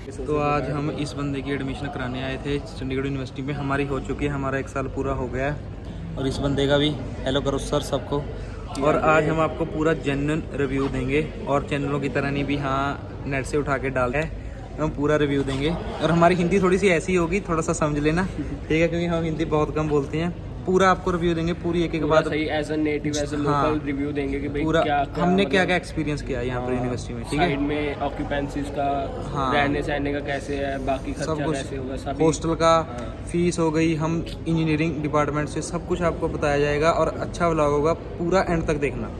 तो आज हम इस बंदे की एडमिशन कराने आए थे चंडीगढ़ यूनिवर्सिटी में। हमारी हो चुकी है, हमारा 1 साल पूरा हो गया है। और इस बंदे का भी हेलो करो सर सबको। और आज हम आपको पूरा जेन्युइन रिव्यू देंगे, और चैनलों की तरह नहीं भी हाँ नेट से उठा के डाल है, हम पूरा रिव्यू देंगे। और हमारी हिंदी थोड़ी सी ऐसी होगी, थोड़ा सा समझ लेना, ठीक है, क्योंकि हम हिंदी बहुत कम बोलते हैं। पूरा आपको रिव्यू देंगे, पूरी एक बात सही as a native as a local review देंगे कि भाई पूरा क्या हमने क्या क्या एक्सपीरियंस किया यहाँ पर यूनिवर्सिटी में, ठीक है। साइड में ऑक्यूपेंसीज का, रहने सहने का कैसे है, बाकी सब खर्चा कुछ, कैसे होगा, सभी हॉस्टल का फीस हो गई, हम इंजीनियरिंग डिपार्टमेंट से सब कुछ आपको बताया जाएगा। और अच्छा व्लॉग होगा, पूरा एंड तक देखना।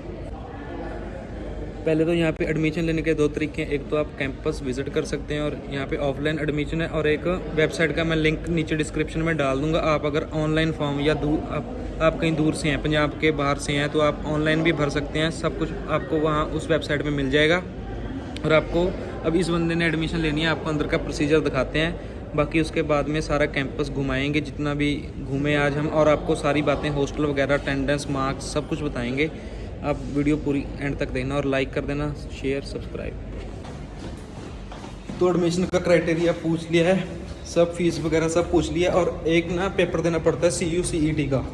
पहले तो यहाँ पे एडमिशन लेने के 2 तरीके हैं। एक तो आप कैंपस विजिट कर सकते हैं, और यहाँ पे ऑफलाइन एडमिशन है, और एक वेबसाइट का मैं लिंक नीचे डिस्क्रिप्शन में डाल दूंगा। आप अगर ऑनलाइन फॉर्म या आप कहीं दूर से हैं, पंजाब के बाहर से हैं, तो आप ऑनलाइन भी भर सकते हैं। सब कुछ आपको वहाँ उस वेबसाइट में मिल जाएगा। और आपको अब इस बंदे ने एडमिशन लेनी है, आपको अंदर का प्रोसीजर दिखाते हैं। बाकी उसके बाद में सारा कैंपस घुमाएंगे, जितना भी घूमे आज हम, और आपको सारी बातें हॉस्टल वगैरह, अटेंडेंस, मार्क्स सब कुछ बताएंगे। आप वीडियो पूरी एंड तक देखना, और लाइक कर देना, शेयर, सब्सक्राइब। तो एडमिशन का क्राइटेरिया पूछ लिया है, सब फीस वगैरह सब पूछ लिया। और एक ना पेपर देना पड़ता है CUCET का,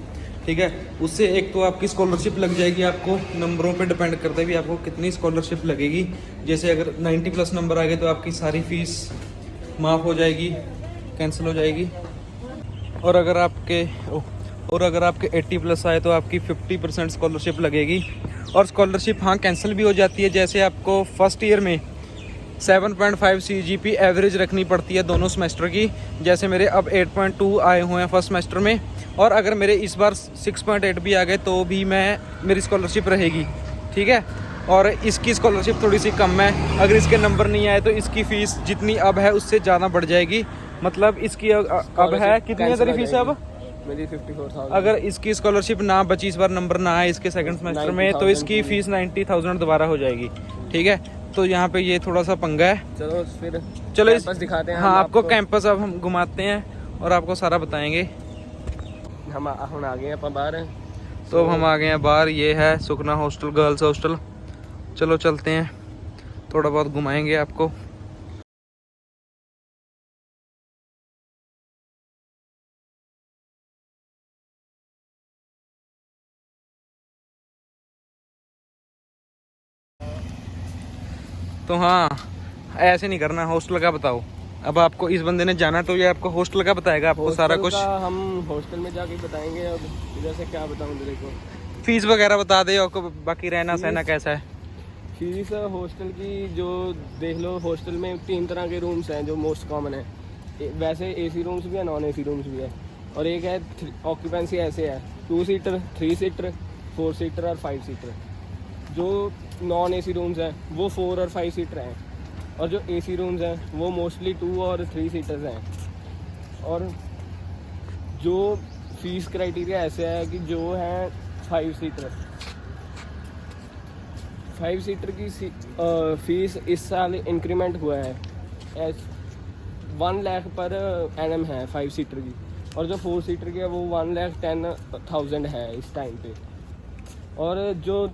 ठीक है। उससे एक तो आपकी स्कॉलरशिप लग जाएगी, आपको नंबरों पे डिपेंड करता है भी आपको कितनी स्कॉलरशिप लगेगी। जैसे अगर 90+ नंबर आ गए तो आपकी सारी फीस माफ़ हो जाएगी, कैंसिल हो जाएगी। और अगर आपके 80+ आए तो आपकी 50% स्कॉलरशिप लगेगी। और स्कॉलरशिप हाँ कैंसिल भी हो जाती है। जैसे आपको फर्स्ट ईयर में 7.5 CGP एवरेज रखनी पड़ती है दोनों सेमेस्टर की। जैसे मेरे अब 8.2 आए हुए हैं फर्स्ट सेमेस्टर में, और अगर मेरे इस बार 6.8 भी आ गए तो भी मेरी स्कॉलरशिप रहेगी, ठीक है। और इसकी स्कॉलरशिप थोड़ी सी कम है, अगर इसके नंबर नहीं आए तो इसकी फ़ीस जितनी अब है उससे ज़्यादा बढ़ जाएगी। मतलब इसकी अब है कितनी है तेरी फीस अब? मेरी 54,000। अगर इसकी स्कॉलरशिप ना बची, इस बार नंबर ना आए इसके सेकंड सेमेस्टर में, तो इसकी फ़ीस 90,000 दोबारा हो जाएगी, ठीक है। तो यहाँ पे ये थोड़ा सा पंगा है। चलो फिर कैंपस दिखाते हैं। हाँ, आपको कैंपस अब हम घुमाते हैं और आपको सारा बताएंगे। हम आ गए हैं बाहर। तो अब हम आ गए हैं बाहर। ये है सुखना हॉस्टल, गर्ल्स हॉस्टल। चलो चलते हैं, थोड़ा बहुत घुमाएंगे आपको। तो हाँ, ऐसे नहीं करना, हॉस्टल का बताओ। अब आपको इस बंदे ने जाना तो ये आपको हॉस्टल का बताएगा, आपको सारा कुछ। हम हॉस्टल में जाके बताएंगे। अब इधर से क्या बताऊं तेरे को, फीस वगैरह बता दे आपको, बाकी रहना सहना कैसा है। फीस हॉस्टल की जो देख लो, हॉस्टल में 3 तरह के रूम्स हैं जो मोस्ट कॉमन है। वैसे AC रूम्स भी है, नॉन AC रूम्स भी है। और एक है ऑक्यूपेंसी ऐसे है 2 सीटर, 3 सीटर, 4 सीटर और 5 सीटर। जो नॉन AC रूम्स हैं वो 4 और 5 सीटर हैं, और जो AC रूम्स हैं वो मोस्टली 2 और 3 सीटर्स हैं। और जो फीस क्राइटेरिया ऐसे है कि जो है 5 सीटर की फीस इस साल इंक्रीमेंट हुआ है, 1 लाख पर एनम है 5 सीटर की। और जो 4 सीटर की है वो 1,10,000 है इस टाइम पे। और जो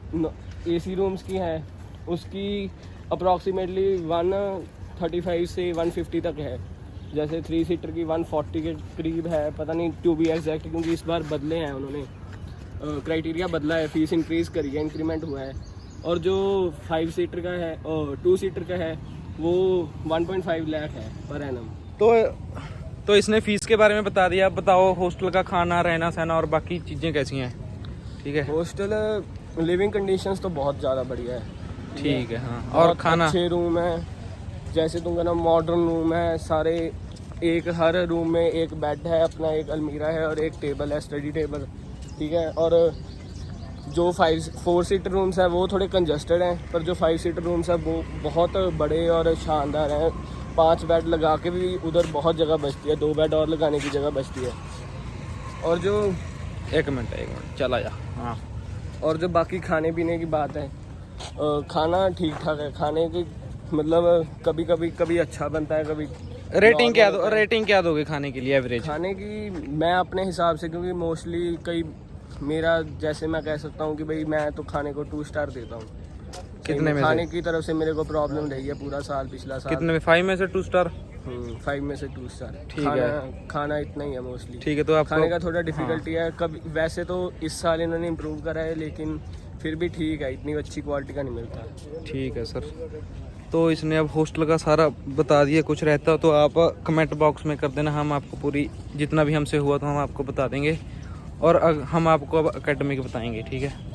AC रूम्स की है उसकी अप्रॉक्सीमेटली 135 से 150 तक है। जैसे 3 सीटर की 140 के करीब है, पता नहीं टू बी एग्जैक्ट, क्योंकि इस बार बदले हैं उन्होंने, क्राइटेरिया बदला है, फीस इंक्रीज़ करी है, इंक्रीमेंट हुआ है। और जो 5 सीटर का है और 2 सीटर का है वो 1.5 लाख है पर एनम। तो इसने फीस के बारे में बता दिया। अब बताओ हॉस्टल का खाना, रहना सहना और बाकी चीज़ें कैसी हैं, ठीक है। हॉस्टल लिविंग कंडीशंस तो बहुत ज़्यादा बढ़िया है, ठीक है। हाँ, और खाना अच्छे रूम है, जैसे तुम कहना मॉडर्न रूम है सारे। एक हर रूम में एक बेड है अपना, एक अलमीरा है और एक टेबल है, स्टडी टेबल, ठीक है। और जो 4 सीटर रूम्स हैं वो थोड़े कंजस्टेड हैं, पर जो 5 सीटर रूम्स हैं वो बहुत बड़े और शानदार हैं। 5 बेड लगा के भी उधर बहुत जगह बचती है, 2 बेड और लगाने की जगह बचती है। और जो एक मिनट चला जा। हाँ, और जो बाकी खाने पीने की बात है, खाना ठीक ठाक है। खाने की मतलब कभी अच्छा बनता है, कभी रेटिंग क्या दोगे खाने के लिए एवरेज? खाने की मैं अपने हिसाब से, क्योंकि मोस्टली मेरा जैसे मैं कह सकता हूँ कि भाई मैं तो खाने को 2 स्टार देता हूँ। कितने में से? खाने की तरफ से मेरे को प्रॉब्लम रही है पूरा साल, पिछला साल। कितने में? 5 में से 2 स्टार? 5 में से 2 स्टार। ठीक है। खाना इतना ही है मोस्टली। ठीक है, तो आपको खाने का थोड़ा डिफिकल्टी है। कभी वैसे तो इस साल इन्होंने इम्प्रूव करा है, लेकिन फिर भी ठीक है, इतनी अच्छी क्वालिटी का नहीं मिलता। ठीक है सर। तो इसने अब हॉस्टल का सारा बता दिया, कुछ रहता तो आप कमेंट बॉक्स में कर देना, हम आपको पूरी जितना भी हमसे हुआ तो हम आपको बता देंगे, और हम आपको अब एकेडमिक बताएंगे। ठीक है।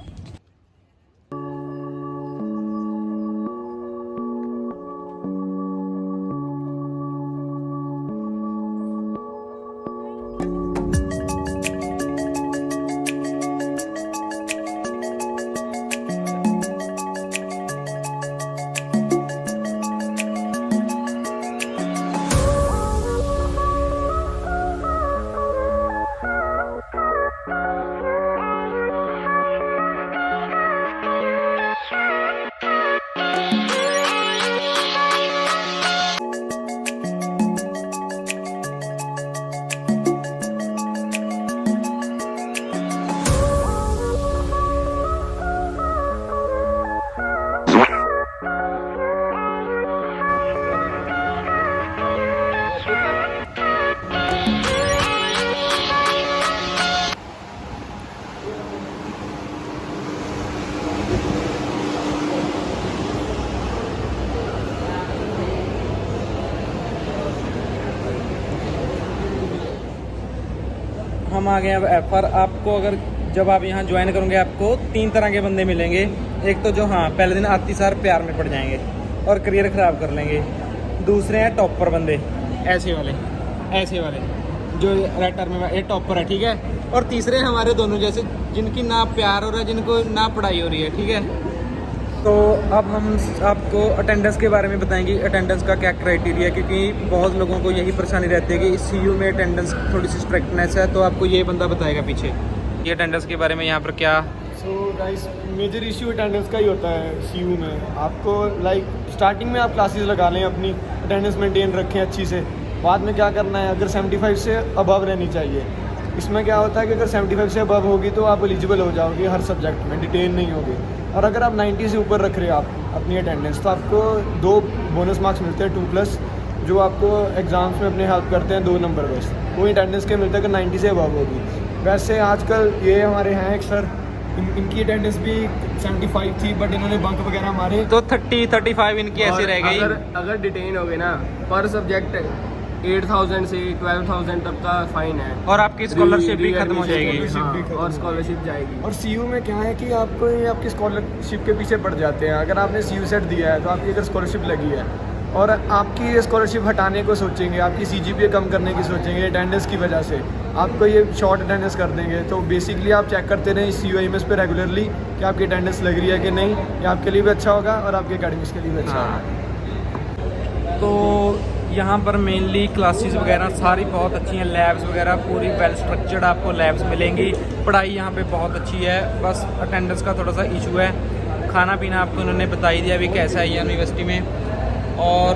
हम आ गए अब ऐप पर। आपको अगर जब आप यहाँ ज्वाइन करोगे आपको 3 तरह के बंदे मिलेंगे। एक तो जो पहले दिन आती सार प्यार में पड़ जाएंगे और करियर ख़राब कर लेंगे। दूसरे हैं टॉपर बंदे, ऐसे वाले जो राइटर में ये टॉपर है, ठीक है। और तीसरे हमारे दोनों जैसे, जिनकी ना प्यार हो रहा है, जिनको ना पढ़ाई हो रही है, ठीक है। तो अब हम आपको अटेंडेंस के बारे में बताएंगे, अटेंडेंस का क्या क्राइटेरिया, क्योंकि बहुत लोगों को यही परेशानी रहती है कि CU में अटेंडेंस थोड़ी सी स्ट्रिक्टनेस है। तो आपको ये बंदा बताएगा पीछे ये अटेंडेंस के बारे में यहाँ पर क्या। So guys, major issue attendance का ही होता है CU में। आपको स्टार्टिंग में आप क्लासेस लगा लें, अपनी अटेंडेंस मेंटेन रखें अच्छी से। बाद में क्या करना है, अगर 75 से अबव रहनी चाहिए। इसमें क्या होता है कि अगर 75 से अबव होगी तो आप एलिजिबल हो जाओगे हर सब्जेक्ट में, डिटेन नहीं होगी। और अगर आप 90 से ऊपर रख रहे हो आप अपनी अटेंडेंस, तो आपको 2 बोनस मार्क्स मिलते हैं 2+, जो आपको एग्ज़ाम्स में अपने हेल्प करते हैं 2 नंबर बस। वो अटेंडेंस के मिलते हैं अगर 90 से अबव होगी। वैसे आजकल ये हमारे हैं एक सर, इनकी अटेंडेंस भी 75 थी, बट इन्होंने बंक वगैरह मारे तो 30-35 इनकी ऐसे रह गई। अगर डिटेन हो गए ना, पर सब्जेक्ट 8000 से 12000 तक का फाइन है, और आपकी स्कॉलरशिप भी खत्म हो जाएगी। और स्कॉलरशिप जाएगी। और CU में क्या है कि आपको ये आपकी स्कॉलरशिप के पीछे पड़ जाते हैं। अगर आपने CU सेट दिया है तो आपकी अगर स्कॉलरशिप लगी है और आपकी ये स्कॉलरशिप हटाने को सोचेंगे, आपकी CGPA कम करने की सोचेंगे अटेंडेंस की वजह से, आपको ये शॉर्ट अटेंडेंस कर देंगे। तो बेसिकली आप चेक करते रहें CUIMS पे रेगुलरली कि आपकी अटेंडेंस लग रही है कि नहीं। ये आपके लिए भी अच्छा होगा और आपके एकेडमिक्स के लिए भी अच्छा होगा। तो यहाँ पर मेनली क्लासेस वगैरह सारी बहुत अच्छी हैं, लैब्स वगैरह पूरी वेल स्ट्रक्चर्ड आपको लैब्स मिलेंगी। पढ़ाई यहाँ पे बहुत अच्छी है, बस अटेंडेंस का थोड़ा सा इशू है। खाना पीना आपको उन्होंने बता ही दिया भी कैसा है यूनिवर्सिटी में। और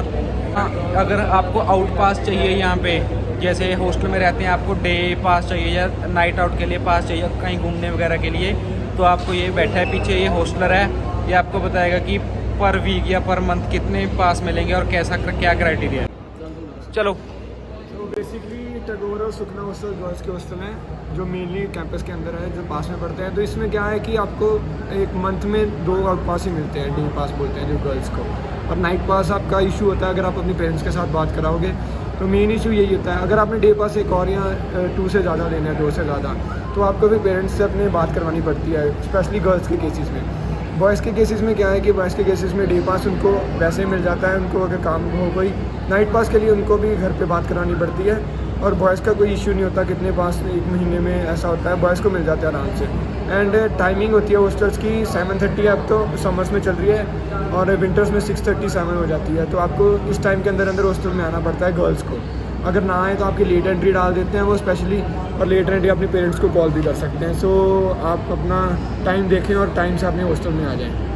अगर आपको आउट पास चाहिए यहाँ पे, जैसे हॉस्टल में रहते हैं, आपको डे पास चाहिए या नाइट आउट के लिए पास चाहिए कहीं घूमने वगैरह के लिए, तो आपको ये बैठा है पीछे, ये हॉस्टलर है, ये आपको बताएगा कि पर वीक या पर मंथ कितने पास मिलेंगे और कैसा क्या क्राइटेरिया है। चलो। तो बेसिकली टैगोर और सुखना हॉस्टल गर्ल्स के हॉस्टल हैं, जो मेनली कैंपस के अंदर है, जो पास में पढ़ते हैं। तो इसमें क्या है कि आपको एक मंथ में 2 आउट पास ही मिलते हैं, डे पास बोलते हैं जो गर्ल्स को। और नाइट पास आपका इशू होता है अगर आप अपने पेरेंट्स के साथ बात कराओगे, तो मेन इशू यही होता है। अगर आपने डे पास एक और या 2 से ज़्यादा लेना है, 2 से ज़्यादा, तो आपको भी पेरेंट्स से अपने बात करवानी पड़ती है, स्पेशली गर्ल्स के केसेस में। बॉयज़ के केसेस में क्या है कि बॉयज़ के केसेस में डे पास उनको वैसे ही मिल जाता है, उनको अगर काम हो कोई। नाइट पास के लिए उनको भी घर पे बात करानी पड़ती है। और बॉयज़ का कोई इशू नहीं होता, कितने पास 1 महीने में ऐसा होता है, बॉयज़ को मिल जाता है आराम से। एंड टाइमिंग होती है हॉस्टल्स की 7:30, अब तो समर्स में चल रही है, और विंटर्स में 6:37 हो जाती है। तो आपको इस टाइम के अंदर हॉस्टल में आना पड़ता है गर्ल्स को। अगर ना आए तो आपकी लेट एंट्री डाल देते हैं वो स्पेशली, और लेट एंट्री अपने पेरेंट्स को कॉल भी कर सकते हैं। सो आप अपना टाइम देखें और टाइम से अपने हॉस्टल में आ जाएं।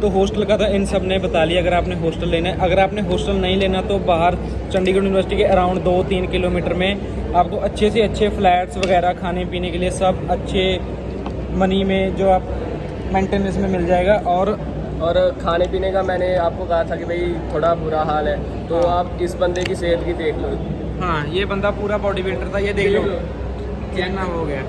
तो हॉस्टल का तो इन सब ने बता लिया। अगर आपने हॉस्टल लेना है, अगर आपने हॉस्टल नहीं लेना तो बाहर चंडीगढ़ यूनिवर्सिटी के अराउंड 2-3 किलोमीटर में आपको अच्छे से अच्छे फ्लैट्स वगैरह खाने पीने के लिए सब अच्छे मनी में जो आप मेंटेनेंस में मिल जाएगा। और और खाने पीने का मैंने आपको कहा था कि भाई थोड़ा बुरा हाल है, तो आप इस बंदे की सेहत की देख लो। हाँ, ये बंदा पूरा बॉडी बिल्डर था, ये देख लो कितना हो गया।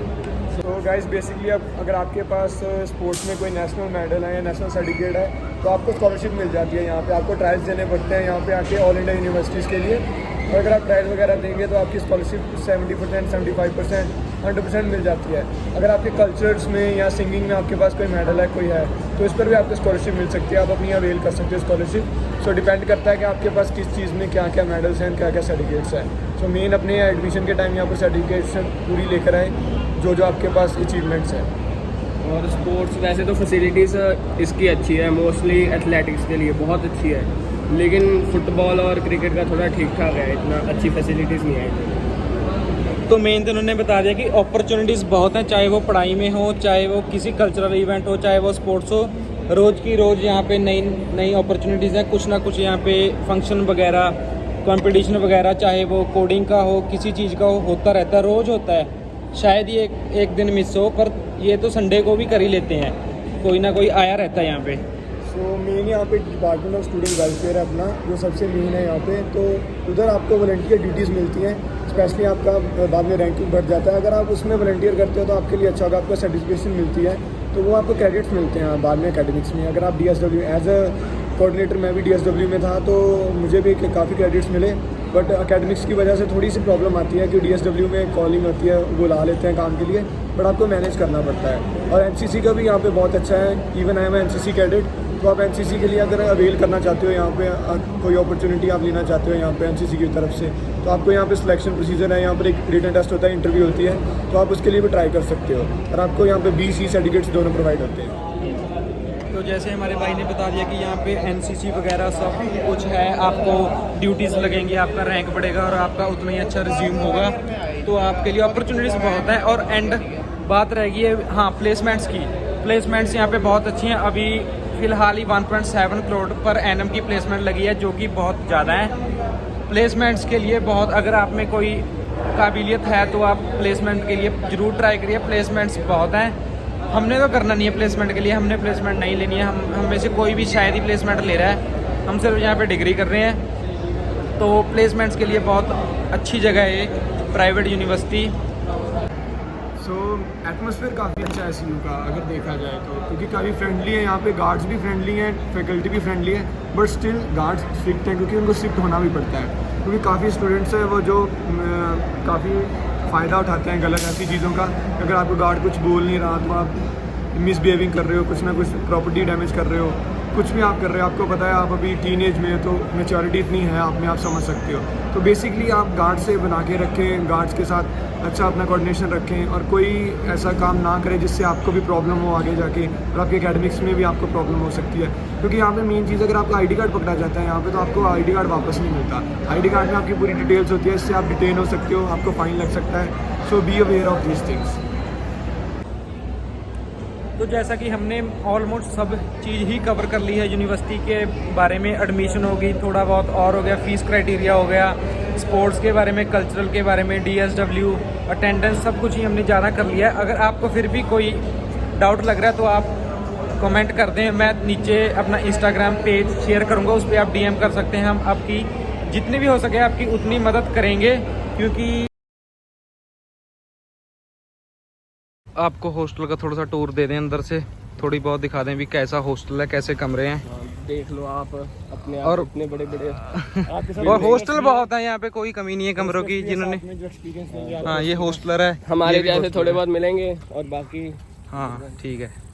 तो गाइस बेसिकली अब अगर आपके पास स्पोर्ट्स में कोई नेशनल मेडल है या नेशनल सर्टिफिकेट है तो आपको स्कॉलरशिप मिल जाती है। यहाँ पे आपको ट्रायल्स देने पड़ते हैं यहाँ पे आके ऑल इंडिया यूनिवर्सिटीज़ के लिए, और अगर आप ट्रायल वगैरह देंगे तो आपकी स्कॉलरशिप 70%, 75%, 100% मिल जाती है। अगर आपके कल्चर्स में या सिंगिंग में आपके पास कोई मेडल है, कोई है, तो इस पर भी आपको स्कॉलरशिप मिल सकती है। आप अपनी अवेल कर सकते हो स्कॉलरशिप। सो डिपेंड करता है कि आपके पास किस चीज़ में क्या क्या मेडल्स हैं, क्या क्या सर्टिफिकेट्स हैं। सो मेन अपने एडमिशन के टाइम यहाँ पर सर्टिफिकेशन पूरी लेकर आए, जो आपके पास अचीवमेंट्स हैं। और स्पोर्ट्स वैसे तो फैसिलिटीज़ इसकी अच्छी है, मोस्टली एथलेटिक्स के लिए बहुत अच्छी है, लेकिन फुटबॉल और क्रिकेट का थोड़ा ठीक ठाक है, इतना अच्छी फैसिलिटीज़ नहीं है। तो मेन तो उन्होंने बता दिया कि अपॉर्चुनिटीज़ बहुत हैं, चाहे वो पढ़ाई में हो, चाहे वो किसी कल्चरल इवेंट हो, चाहे वो स्पोर्ट्स हो। रोज़ की रोज़ यहाँ पे नई नई अपॉर्चुनिटीज़ हैं, कुछ ना कुछ यहाँ पे फंक्शन वगैरह, कंपटीशन वगैरह, चाहे वो कोडिंग का हो, किसी चीज़ का हो, होता रहता है, रोज़ होता है। शायद ये एक दिन मिस हो, पर ये तो संडे को भी कर ही लेते हैं, कोई ना कोई आया रहता है यहाँ पे। सो मेन यहाँ पे डिपार्टमेंट ऑफ स्टूडेंट वेलफेयर है अपना, जो सबसे मेन है यहाँ पे। तो उधर आपको वॉलंटियर ड्यूटीज़ मिलती हैं, स्पेशली आपका बाद में रैंकिंग बढ़ जाता है। अगर आप उसमें वॉलंटियर करते हो तो आपके लिए अच्छा होगा, आपको सर्टिफिकेशन मिलती है, तो वो आपको क्रेडिट्स मिलते हैं बाद में एकेडमिक्स में। अगर आप DSW एज अ कोऑर्डिनेटर, मैं भी DSW में था, तो मुझे भी काफ़ी क्रेडिट्स मिले। बट एकेडमिक्स की वजह से थोड़ी सी प्रॉब्लम आती है कि DSW में कॉलिंग होती है, वो ला लेते हैं काम के लिए, बट आपको मैनेज करना पड़ता है। और NCC का भी यहाँ पे बहुत अच्छा है। Even I am NCC cadet, तो आप NCC के लिए अगर अवेल करना चाहते हो, यहाँ पे कोई अपॉर्चुनिटी आप लेना चाहते हो यहाँ पे NCC की तरफ से, तो आपको यहाँ पे सिलेक्शन प्रोसीजर है, यहाँ पर एक रिटन टेस्ट होता है, इंटरव्यू होती है, तो आप उसके लिए भी ट्राई कर सकते हो। और आपको यहाँ पे BC सर्टिफिकेट्स दोनों प्रोवाइड होते हैं। तो जैसे हमारे भाई ने बता दिया कि यहाँ पे NCC वगैरह सब कुछ है, आपको ड्यूटीज़ लगेंगी, आपका रैंक बढ़ेगा और आपका उतना ही अच्छा रिज्यूम होगा, तो आपके लिए अपॉर्चुनिटीज़ बहुत हैं। और एंड बात रहेगी हाँ प्लेसमेंट्स की। प्लेसमेंट्स यहाँ पे बहुत अच्छी हैं। अभी फ़िलहाल ही 1.7 करोड़ पर एनम की प्लेसमेंट लगी है, जो कि बहुत ज़्यादा है। प्लेसमेंट्स के लिए बहुत, अगर आप में कोई काबिलियत है तो आप प्लेसमेंट के लिए ज़रूर ट्राई करिए। प्लेसमेंट्स बहुत हैं। हमने तो करना नहीं है प्लेसमेंट के लिए, हमने प्लेसमेंट नहीं लेनी है। हम में से कोई भी शायद ही प्लेसमेंट ले रहा है, हम सिर्फ यहाँ पे डिग्री कर रहे हैं। तो प्लेसमेंट्स के लिए बहुत अच्छी जगह है प्राइवेट यूनिवर्सिटी। सो एटमॉस्फेयर काफ़ी अच्छा है CU का अगर देखा जाए तो, क्योंकि काफ़ी फ्रेंडली है। यहाँ पे गार्ड्स भी फ्रेंडली हैं, फैकल्टी भी फ्रेंडली है, बट स्टिल गार्ड्स स्ट्रिक्ट हैं, क्योंकि उनको स्ट्रिक्ट होना भी पड़ता है। क्योंकि काफ़ी स्टूडेंट्स हैं वो जो काफ़ी फ़ायदा उठाते हैं गलत ऐसी चीज़ों का। अगर आपको गार्ड कुछ बोल नहीं रहा तो आप मिसबिहेविंग कर रहे हो, कुछ ना कुछ प्रॉपर्टी डैमेज कर रहे हो, कुछ भी आप कर रहे हो। आपको पता है आप अभी टीनेज में हो, तो मैच्योरिटी इतनी है आप में, आप समझ सकते हो। तो बेसिकली आप गार्ड से बना के रखें, गार्ड्स के साथ अच्छा अपना कोऑर्डिनेशन रखें, और कोई ऐसा काम ना करें जिससे आपको भी प्रॉब्लम हो आगे जाके, और आपके एकेडमिक्स में भी आपको प्रॉब्लम हो सकती है। क्योंकि यहाँ पे मेन चीज़, अगर आपका ID कार्ड पकड़ा जाता है यहाँ पे, तो आपको ID कार्ड वापस नहीं मिलता। ID कार्ड में आपकी पूरी डिटेल्स होती है, इससे आप डिटेन हो सकते हो, आपको फाइन लग सकता है। So be aware of this things. तो जैसा कि हमने ऑलमोस्ट सब चीज़ ही कवर कर ली है यूनिवर्सिटी के बारे में। एडमिशन होगी, थोड़ा बहुत और हो गया, फ़ीस क्राइटेरिया हो गया, स्पोर्ट्स के बारे में, कल्चरल के बारे में, DSW, अटेंडेंस, सब कुछ ही हमने ज़्यादा कर लिया है। अगर आपको फिर भी कोई डाउट लग रहा है तो आप कमेंट कर दें। मैं नीचे अपना इंस्टाग्राम पेज शेयर करूँगा, उस पर आप DM कर सकते हैं। हम आपकी जितनी भी हो सके आपकी उतनी मदद करेंगे, क्योंकि आपको हॉस्टल का थोड़ा सा टूर दे दें अंदर से, थोड़ी बहुत दिखा दें भी कैसा हॉस्टल है, कैसे कमरे हैं। देख लो आप अपने आप, और इतने बड़े बड़े और हॉस्टल बहुत है यहाँ पे, कोई कमी नहीं है कमरों की। जिन्होंने हाँ ये हॉस्टलर है, हमारे जैसे थोड़े बहुत मिलेंगे, और बाकी हाँ ठीक है।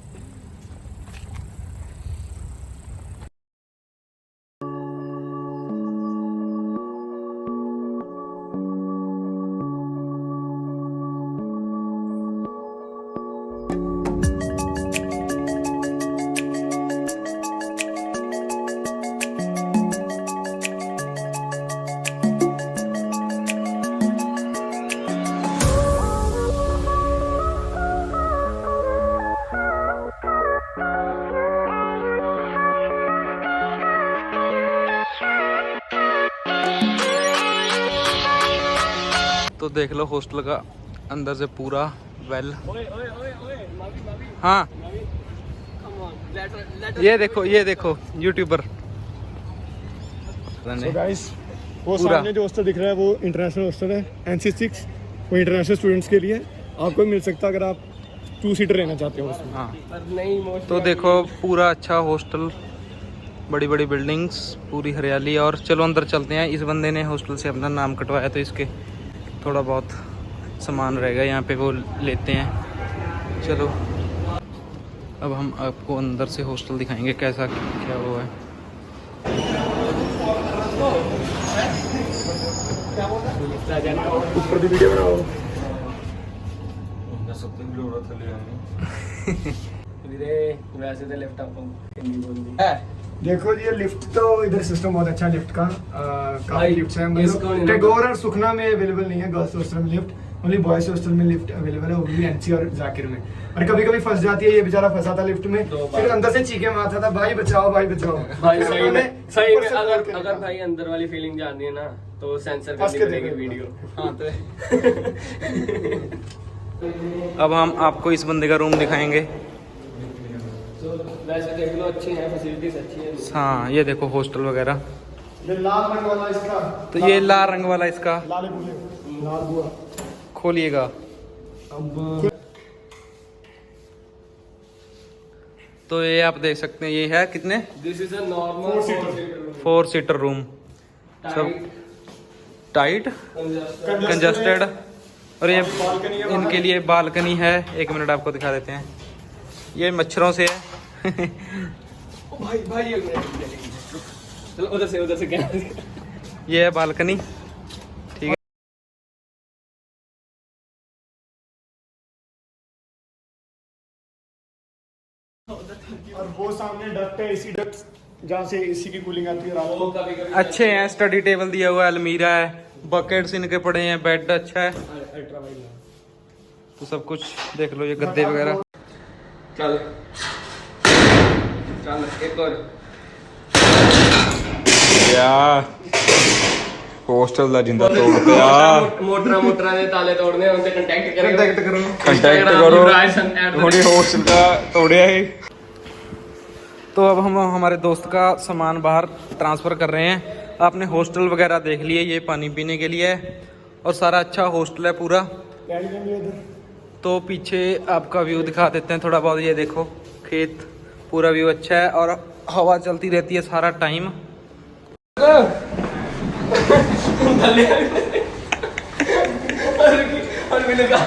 तो देख लो हॉस्टल का अंदर से पूरा वेल। हाँ ये देखो यूट्यूबर। So guys, वो पूरा। सामने जो हॉस्टल दिख रहा है वो इंटरनेशनल हॉस्टल है NC6, वो इंटरनेशनल स्टूडेंट्स के लिए आपको भी मिल सकता है अगर आप 2 सीटर रहना चाहते हो उसमें। हाँ पर नहीं मोस्ट तो देखो पूरा अच्छा हॉस्टल, बड़ी बड़ी बिल्डिंग्स, पूरी हरियाली। और चलो अंदर चलते हैं। इस बंदे ने हॉस्टल से अपना नाम कटवाया तो इसके थोड़ा बहुत सामान रहेगा यहाँ पे, वो लेते हैं। चलो अब हम आपको अंदर से हॉस्टल दिखाएंगे कैसा क्या हुआ है। ऊपर की वीडियो बनाओ। वैसे तो लिफ्ट आपको हिंदी बोलनी है। देखो जी ये लिफ्ट तो इधर सिस्टम बहुत अच्छा है लिफ्ट का, काफी भाई, लिफ्ट्स हैं। इसको नहीं मतलब ना- टैगोर और सुखना में अवेलेबल नहीं है गर्ल्स हॉस्टल में लिफ्ट, ओनली बॉयज हॉस्टल में लिफ्ट अवेलेबल है, वो भी NC और जाकिर में। और कभी कभी फंस जाती है, ये बेचारा फंसा था लिफ्ट में, 2 बार। फिर अंदर से चीखे मारता था भाई बचाओ भाई बचाओ। भाई फिर सही उन्होंने में सही ऊपर में से कॉल अगर किया। अगर भाई अंदर वाली फीलिंग जाननी है ना तो सेंसर फंस करनी के पड़ेगी देखो। वीडियो। हाँ तो अब हम आपको इस बंदे का रूम दिखाएंगे। तो वैसे देख लो अच्छी है, फैसिलिटीज अच्छी है। हाँ ये देखो हॉस्टल वगैरह। ये लाल रंग वाला इसका, तो ये लाल रंग वाला इसका लाल बुले, लाल बुआ। खोलिएगा। अब तो ये आप देख सकते हैं, ये है कितने this is a normal 4 seater room. सब टाइट कंजस्टेड। और ये बालकनी है इनके लिए बालकनी है। 1 मिनट आपको दिखा देते हैं। ये मच्छरों से है। भाई भाई एक मिनट चलो उधर से क्या ये है बालकनी। ठीक है। और वो सामने डक्ट है, एसी डक्ट जहाँ से एसी की कूलिंग आती है रात वो को। कभी कभी अच्छे हैं, स्टडी टेबल दिया हुआ है, अलमीरा है, बकेट्स इनके पड़े हैं, बेड अच्छा है। अल्ट्रा वाइड तो सब कुछ देख लो, ये गद्दे वगैरह। चल एक और ਯਾ ਹੋਸਟਲ ਦਾ ਜਿੰਦਾ ਤੋੜਿਆ ਮੋਟਰਾਂ ਦੇ ਤਾਲੇ ਤੋੜਨੇ ਉਹਨਾਂ ਤੇ ਕੰਟੈਕਟ ਕਰਿਓ ਕੰਟੈਕਟ ਕਰੋ ਹੁਣੇ ਹੋਸਟਲ ਦਾ ਤੋੜਿਆ ਹੈ। तो अब हम हमारे दोस्त का सामान बाहर ट्रांसफ़र कर रहे हैं। आपने हॉस्टल वगैरह देख लिए, ये पानी पीने के लिए है और सारा अच्छा हॉस्टल है पूरा। तो पीछे आपका व्यू दिखा देते हैं थोड़ा बहुत। ये देखो खेत, पूरा व्यू अच्छा है और हवा चलती रहती है सारा टाइम। और मैंने कहा